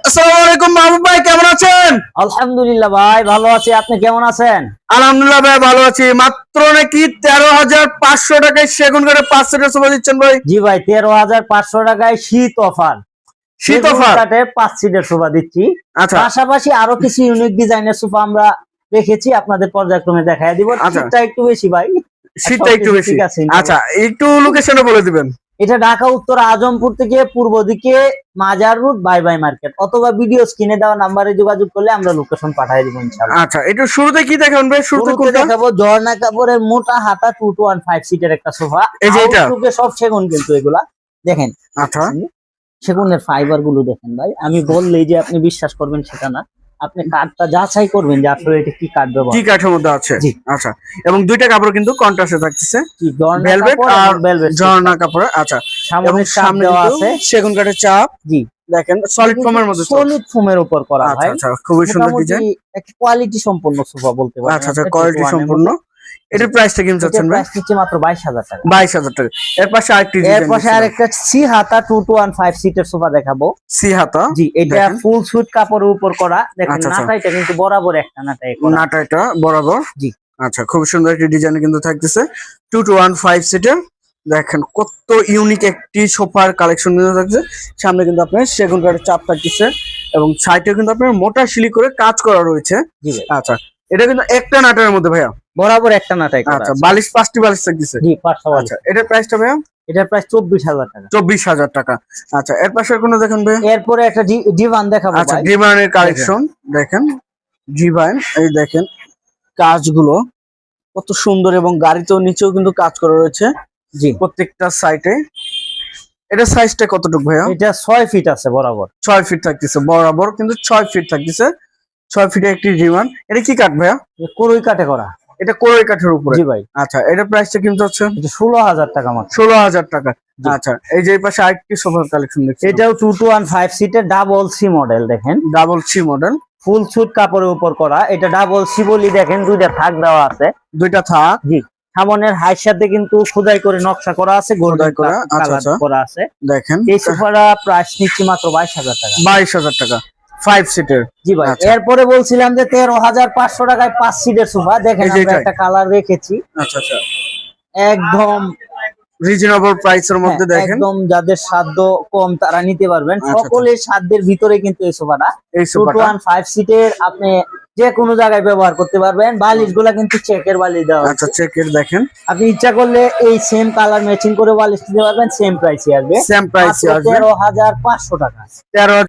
আসসালামু আলাইকুম মাহবুব ভাই, কেমন আছেন? আলহামদুলিল্লাহ ভাই ভালো আছি, আপনি কেমন আছেন? আলহামদুলিল্লাহ ভাই ভালো আছি। মাত্র নাকি 13,500 টাকায় সেগুন কাঠের 5 সিটের সোফা দিচ্ছেন ভাই? জি ভাই, 13,500 টাকায় শীত অফার। শীত অফার কাঠের 5 সিটের সোফা দিচ্ছি। আচ্ছা, পাশাপাশি আরো কিছু ইউনিক ডিজাইনের সোফা আমরা রেখেছি, আপনাদের পর্যায়ক্রমে দেখায় দিব। শীতটা একটু বেশি ভাই, শীতটা একটু বেশি। ঠিক আছে। আচ্ছা, একটু লোকেশনটা বলে দিবেন। এটা ঢাকা উত্তর আজমপুর থেকে পূর্ব দিকে মাজার রোড বাই বাই মার্কেট, অথবা ভিডিও স্ক্রিনে দেওয়া নাম্বারে যোগাযোগ করলে আমরা লোকেশন পাঠিয়ে দিব ইনশাআল্লাহ। আচ্ছা, একটু শুরুতে কি দেখাবেন ভাই? শুরুতে দেখাবো ঝর্ণা কাপড়ের মোটা হাতা 215 সিটের একটা সোফা। এই যে এটা সব সেগুন, কিন্তু এগুলা দেখেন। আচ্ছা, সেগুনের ফাইবার গুলো দেখেন ভাই, আমি বললেই যে আপনি বিশ্বাস করবেন সেটা না, আপনি কাঠটা যাচাই করবেন যে আসলে এটা কি কাঠ ব্যবহার, কি কাঠের মধ্যে আছে। আচ্ছা, এবং দুইটা কাপড় কিন্তু কন্ট্রাস্টে থাকতেছে, ভেলভেট আর ঝর্ণা কাপড়। আচ্ছা, এবং সামনে দেওয়া আছে সেগুন কাঠের চাপ। জি, দেখেন সলিড ফোমের মধ্যে, সলিড ফোমের উপর করা হয়। আচ্ছা, খুবই সুন্দর ডিজাইন, একটা কোয়ালিটি সম্পন্ন সোফা বলতে পারেন। আচ্ছা, কোয়ালিটি সম্পন্ন। এটার প্রাইসটা কেমন চাচ্ছেন ভাই? প্রাইস নিচ্ছে মাত্র 22,000 টাকা। 22,000 টাকা। এর পাশে আরেকটা সি হাতা 215 সিটের সোফা দেখাবো। সি হাতা, জি, এটা ফুল সুইট কাপড়ের উপর করা। দেখেন নাটাইটা কিন্তু বরাবর একটা নাটাইটা বরাবর। জি, আচ্ছা, খুব সুন্দর একটি ডিজাইন কিন্তু থাকতেছে 215 সিটের। দেখেন কত ইউনিক একটি সোফার কালেকশন কিন্তু থাকছে। সামনে কিন্তু আপনার সেগুন কাঠের চাপ থাকতেছে, এবং সাইডে কিন্তু আপনার মোটা শিলি করে কাজ করা রয়েছে। আচ্ছা, এটা কিন্তু একটা নাটার মধ্যে ভাইয়া, বরাবর একটা নাটাই করা। আচ্ছা, বালিশ 5টি বালিশ থাকতেছে। জি, 5টা বালিশ। আচ্ছা, এটার প্রাইসটা ভাইয়া? এটার প্রাইস 24,000 টাকা। 24,000 টাকা। আচ্ছা, এর পাশে কোন দেখেন ভাই? এরপরে একটা ডিভান দেখাবো। আচ্ছা, ডিভানের কালেকশন দেখেন। ডিভান, এই দেখেন কাজগুলো কত সুন্দর, এবং গাড়িতেও নিচেও কিন্তু কাজ করা রয়েছে। জি, প্রত্যেকটা সাইডে। এটা সাইজটা কতটুকু ভাইয়া? এটা 6 ফিট আছে বরাবর। 6 ফিট থাকতেছে বরাবর, কিন্তু 6 ফিট থাকতেছে। 6 ফিটের একটি ডিভান। এটা কি কাঠ ভাইয়া? কোরই কাঠে করা। এটা কোরই কাঠের উপরে। জি ভাই। আচ্ছা, এটা প্রাইসটা কিন্তু হচ্ছে? এটা 16,000 টাকা মাত্র। 16,000 টাকা। আচ্ছা, এই যে এই পাশে আরেকটি সোফার কালেকশন দেখছি। এটাও 215 সিটের ডাবল সি মডেল। দেখেন ডাবল সি মডেল, ফুল সুট কাপড়ের উপর করা। এটা ডাবল সি বলি, দেখেন দুইটা থাক দেওয়া আছে। দুইটা থাক। জি, সামনের হাইয়ের সাথে কিন্তু খোদাই করে নকশা করা আছে, গোল্ডেন করা করা আছে। দেখেন এই সোফাটা প্রাইস নিচ্ছে মাত্র 22,000 টাকা। 22,000 টাকা 5 সিটের। জি ভাই। এরপরে বলছিলাম যে 13,500 টাকায় 5 সিটের সোফা। দেখেন আমরা একটা কালার রেখেছি। আচ্ছা, একদম রিজনেবল প্রাইসের মধ্যে। দেখেন একদম যাদের সাধ্য কম তারা নিতে পারবেন। সকলের সাধ্যের ভিতরে কিন্তু এই সোফাটা 215 সিটের আপনি যে কোনো জায়গায় ব্যবহার করতে পারবেন। বালিশগুলা কিন্তু চেকের বালিশ দেওয়া আছে। আচ্ছা, চেকের। দেখেন আপনি ইচ্ছা করলে এই সেম কালার ম্যাচিং করে বালিশ দিতে পারবেন, সেম প্রাইসে আসবে। 13,500 টাকা।